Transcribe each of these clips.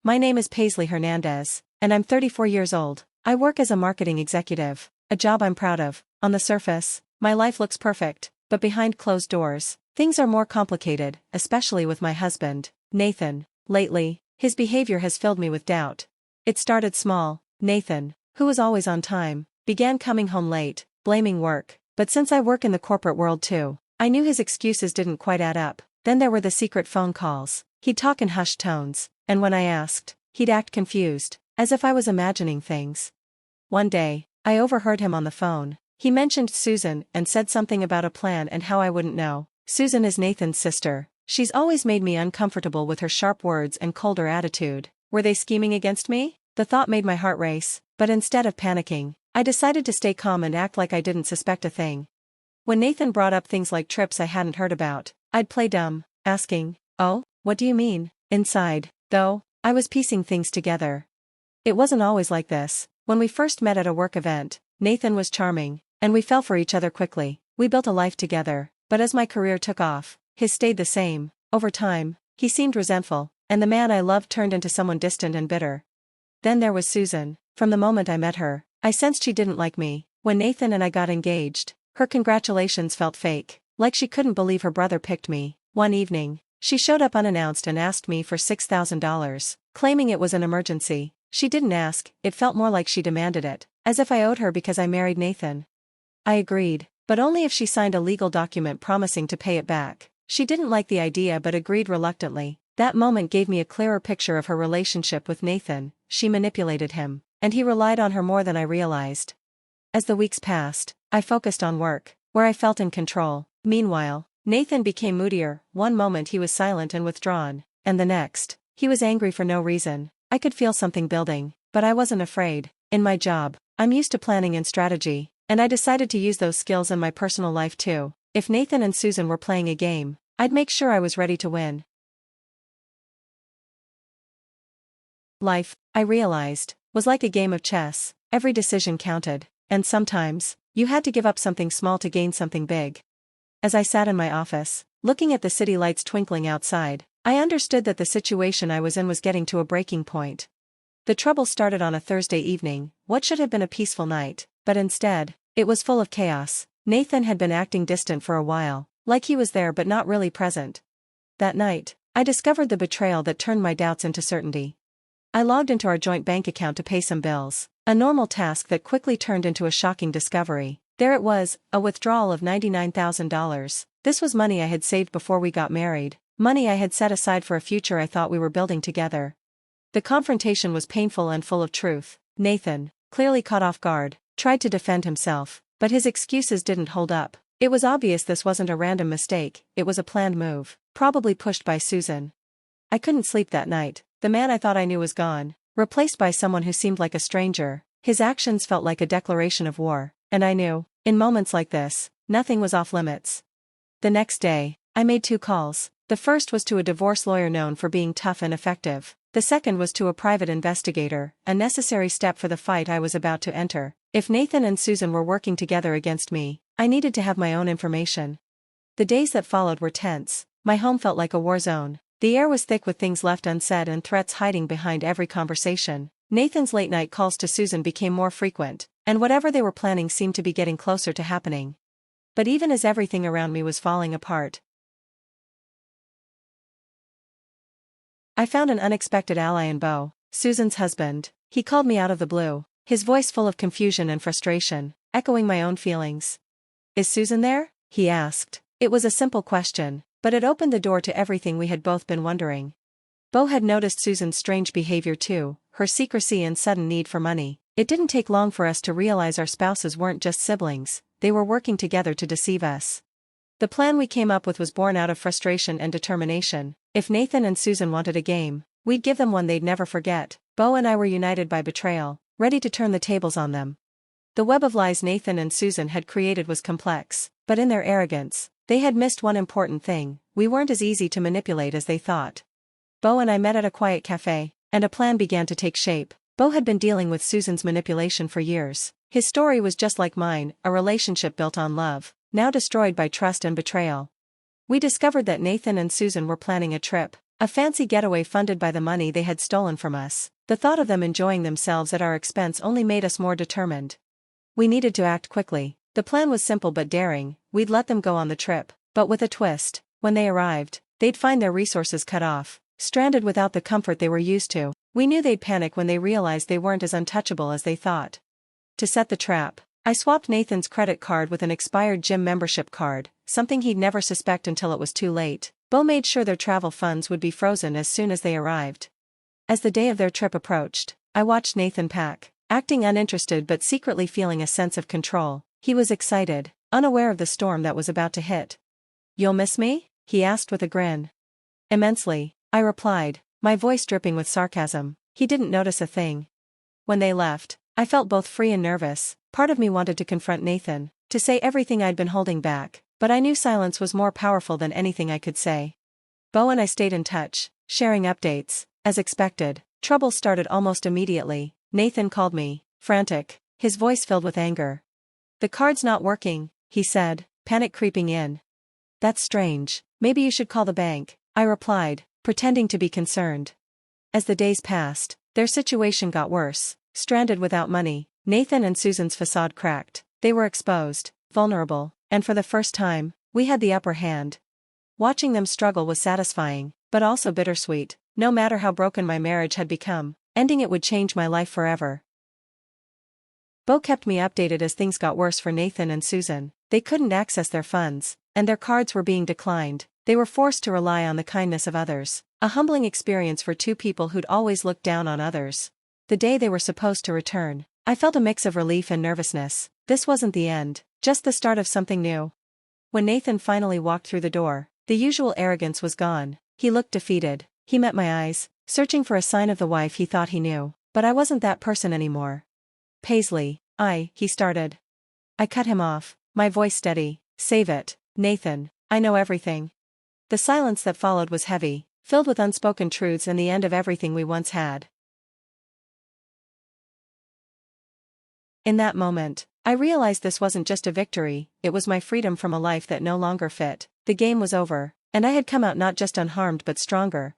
My name is Paisley Hernandez, and I'm 34 years old. I work as a marketing executive, a job I'm proud of. On the surface, my life looks perfect, but behind closed doors, things are more complicated, especially with my husband, Nathan. Lately, his behavior has filled me with doubt. It started small. Nathan, who was always on time, began coming home late, blaming work. But since I work in the corporate world too, I knew his excuses didn't quite add up. Then there were the secret phone calls. He'd talk in hushed tones, and when I asked, he'd act confused, as if I was imagining things. One day, I overheard him on the phone. He mentioned Susan and said something about a plan and how I wouldn't know. Susan is Nathan's sister. She's always made me uncomfortable with her sharp words and colder attitude. Were they scheming against me? The thought made my heart race, but instead of panicking, I decided to stay calm and act like I didn't suspect a thing. When Nathan brought up things like trips I hadn't heard about, I'd play dumb, asking, "Oh, what do you mean?" Inside, though, I was piecing things together. It wasn't always like this. When we first met at a work event, Nathan was charming, and we fell for each other quickly. We built a life together, but as my career took off, his stayed the same. Over time, he seemed resentful, and the man I loved turned into someone distant and bitter. Then there was Susan. From the moment I met her, I sensed she didn't like me. When Nathan and I got engaged, her congratulations felt fake, like she couldn't believe her brother picked me. One evening, she showed up unannounced and asked me for $6,000, claiming it was an emergency. She didn't ask, it felt more like she demanded it, as if I owed her because I married Nathan. I agreed, but only if she signed a legal document promising to pay it back. She didn't like the idea but agreed reluctantly. That moment gave me a clearer picture of her relationship with Nathan. She manipulated him, and he relied on her more than I realized. As the weeks passed, I focused on work, where I felt in control. Meanwhile, Nathan became moodier. One moment he was silent and withdrawn, and the next, he was angry for no reason. I could feel something building, but I wasn't afraid. In my job, I'm used to planning and strategy, and I decided to use those skills in my personal life too. If Nathan and Susan were playing a game, I'd make sure I was ready to win. Life, I realized, was like a game of chess. Every decision counted, and sometimes, you had to give up something small to gain something big. As I sat in my office, looking at the city lights twinkling outside, I understood that the situation I was in was getting to a breaking point. The trouble started on a Thursday evening, what should have been a peaceful night, but instead, it was full of chaos. Nathan had been acting distant for a while, like he was there but not really present. That night, I discovered the betrayal that turned my doubts into certainty. I logged into our joint bank account to pay some bills, a normal task that quickly turned into a shocking discovery. There it was, a withdrawal of $99,000. This was money I had saved before we got married, money I had set aside for a future I thought we were building together. The confrontation was painful and full of truth. Nathan, clearly caught off guard, tried to defend himself, but his excuses didn't hold up. It was obvious this wasn't a random mistake, it was a planned move, probably pushed by Susan. I couldn't sleep that night. The man I thought I knew was gone, replaced by someone who seemed like a stranger. His actions felt like a declaration of war, and I knew, in moments like this, nothing was off limits. The next day, I made 2 calls. The first was to a divorce lawyer known for being tough and effective. The second was to a private investigator, a necessary step for the fight I was about to enter. If Nathan and Susan were working together against me, I needed to have my own information. The days that followed were tense. My home felt like a war zone. The air was thick with things left unsaid and threats hiding behind every conversation. Nathan's late-night calls to Susan became more frequent, and whatever they were planning seemed to be getting closer to happening. But even as everything around me was falling apart, I found an unexpected ally in Bo, Susan's husband. He called me out of the blue, his voice full of confusion and frustration, echoing my own feelings. "Is Susan there?" he asked. It was a simple question, but it opened the door to everything we had both been wondering. Bo had noticed Susan's strange behavior too, her secrecy and sudden need for money. It didn't take long for us to realize our spouses weren't just siblings, they were working together to deceive us. The plan we came up with was born out of frustration and determination. If Nathan and Susan wanted a game, we'd give them one they'd never forget. Bo and I were united by betrayal, ready to turn the tables on them. The web of lies Nathan and Susan had created was complex, but in their arrogance, they had missed one important thing: we weren't as easy to manipulate as they thought. Bo and I met at a quiet cafe, and a plan began to take shape. Bo had been dealing with Susan's manipulation for years. His story was just like mine, a relationship built on love, now destroyed by trust and betrayal. We discovered that Nathan and Susan were planning a trip. A fancy getaway funded by the money they had stolen from us. The thought of them enjoying themselves at our expense only made us more determined. We needed to act quickly. The plan was simple but daring. We'd let them go on the trip, but with a twist. When they arrived, they'd find their resources cut off, stranded without the comfort they were used to. We knew they'd panic when they realized they weren't as untouchable as they thought. To set the trap, I swapped Nathan's credit card with an expired gym membership card, something he'd never suspect until it was too late. Bo made sure their travel funds would be frozen as soon as they arrived. As the day of their trip approached, I watched Nathan pack, acting uninterested but secretly feeling a sense of control. He was excited, unaware of the storm that was about to hit. "You'll miss me?" he asked with a grin. "Immensely," I replied, my voice dripping with sarcasm. He didn't notice a thing. When they left, I felt both free and nervous. Part of me wanted to confront Nathan, to say everything I'd been holding back, but I knew silence was more powerful than anything I could say. Bo and I stayed in touch, sharing updates. As expected, trouble started almost immediately. Nathan called me, frantic, his voice filled with anger. "The card's not working," he said, panic creeping in. "That's strange. Maybe you should call the bank," I replied, pretending to be concerned. As the days passed, their situation got worse. Stranded without money, Nathan and Susan's facade cracked. They were exposed, vulnerable, and for the first time, we had the upper hand. Watching them struggle was satisfying, but also bittersweet. No matter how broken my marriage had become, ending it would change my life forever. Bo kept me updated as things got worse for Nathan and Susan. They couldn't access their funds, and their cards were being declined. They were forced to rely on the kindness of others. A humbling experience for two people who'd always looked down on others. The day they were supposed to return, I felt a mix of relief and nervousness. This wasn't the end, just the start of something new. When Nathan finally walked through the door, the usual arrogance was gone. He looked defeated. He met my eyes, searching for a sign of the wife he thought he knew. But I wasn't that person anymore. "Paisley, he started. I cut him off, my voice steady. "Save it, Nathan, I know everything." The silence that followed was heavy, filled with unspoken truths and the end of everything we once had. In that moment, I realized this wasn't just a victory, it was my freedom from a life that no longer fit. The game was over, and I had come out not just unharmed but stronger.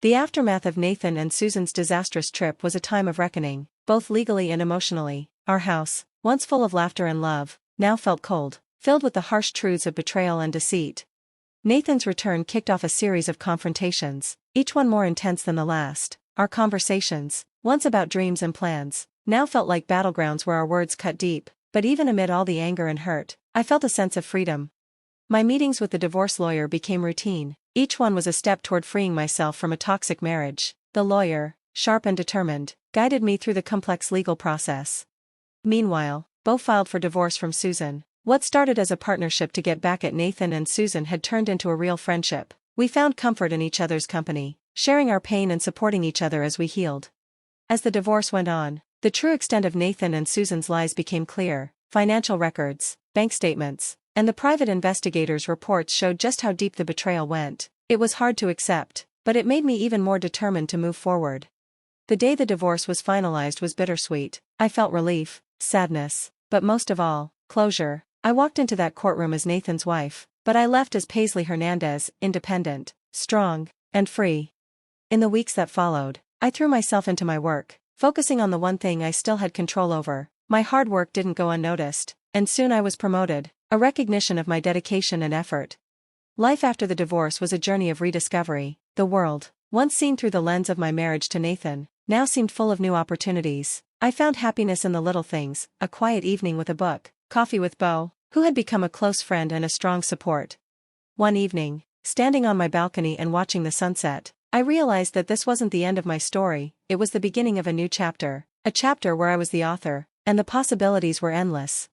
The aftermath of Nathan and Susan's disastrous trip was a time of reckoning, both legally and emotionally. Our house, once full of laughter and love, now felt cold, filled with the harsh truths of betrayal and deceit. Nathan's return kicked off a series of confrontations, each one more intense than the last. Our conversations, once about dreams and plans, now felt like battlegrounds where our words cut deep. But even amid all the anger and hurt, I felt a sense of freedom. My meetings with the divorce lawyer became routine. Each one was a step toward freeing myself from a toxic marriage. The lawyer, sharp and determined, guided me through the complex legal process. Meanwhile, Bo filed for divorce from Susan. What started as a partnership to get back at Nathan and Susan had turned into a real friendship. We found comfort in each other's company, sharing our pain and supporting each other as we healed. As the divorce went on, the true extent of Nathan and Susan's lies became clear. Financial records, bank statements, and the private investigators' reports showed just how deep the betrayal went. It was hard to accept, but it made me even more determined to move forward. The day the divorce was finalized was bittersweet. I felt relief, sadness, but most of all, closure. I walked into that courtroom as Nathan's wife, but I left as Paisley Hernandez, independent, strong, and free. In the weeks that followed, I threw myself into my work, focusing on the one thing I still had control over. My hard work didn't go unnoticed, and soon I was promoted, a recognition of my dedication and effort. Life after the divorce was a journey of rediscovery. The world, once seen through the lens of my marriage to Nathan, now seemed full of new opportunities. I found happiness in the little things, a quiet evening with a book, coffee with Bo, who had become a close friend and a strong support. One evening, standing on my balcony and watching the sunset, I realized that this wasn't the end of my story, it was the beginning of a new chapter, a chapter where I was the author, and the possibilities were endless.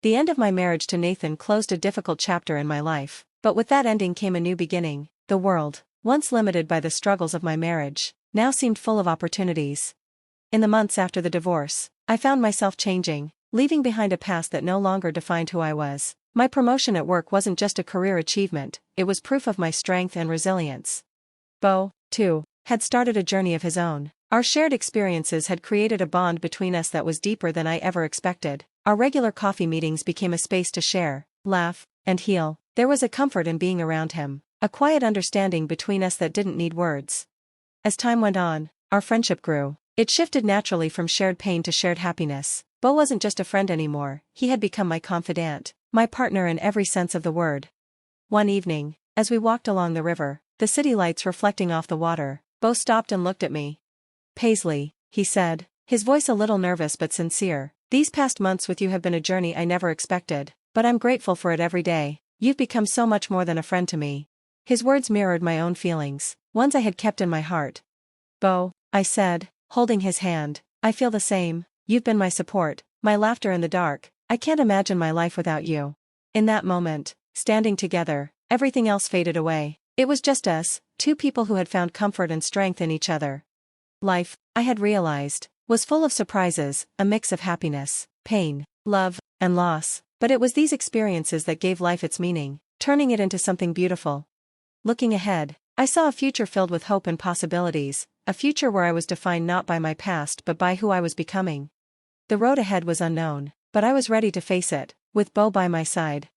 The end of my marriage to Nathan closed a difficult chapter in my life, but with that ending came a new beginning. The world, once limited by the struggles of my marriage, now seemed full of opportunities. In the months after the divorce, I found myself changing, leaving behind a past that no longer defined who I was. My promotion at work wasn't just a career achievement, it was proof of my strength and resilience. Bo, too, had started a journey of his own. Our shared experiences had created a bond between us that was deeper than I ever expected. Our regular coffee meetings became a space to share, laugh, and heal. There was a comfort in being around him, a quiet understanding between us that didn't need words. As time went on, our friendship grew. It shifted naturally from shared pain to shared happiness. Bo wasn't just a friend anymore, he had become my confidant, my partner in every sense of the word. One evening, as we walked along the river, the city lights reflecting off the water, Bo stopped and looked at me. "Paisley," he said, his voice a little nervous but sincere, "these past months with you have been a journey I never expected, but I'm grateful for it every day. You've become so much more than a friend to me." His words mirrored my own feelings, ones I had kept in my heart. "Bo," I said, holding his hand, "I feel the same. You've been my support, my laughter in the dark. I can't imagine my life without you." In that moment, standing together, everything else faded away. It was just us, two people who had found comfort and strength in each other. Life, I had realized, was full of surprises, a mix of happiness, pain, love, and loss, but it was these experiences that gave life its meaning, turning it into something beautiful. Looking ahead, I saw a future filled with hope and possibilities, a future where I was defined not by my past but by who I was becoming. The road ahead was unknown, but I was ready to face it, with Bo by my side.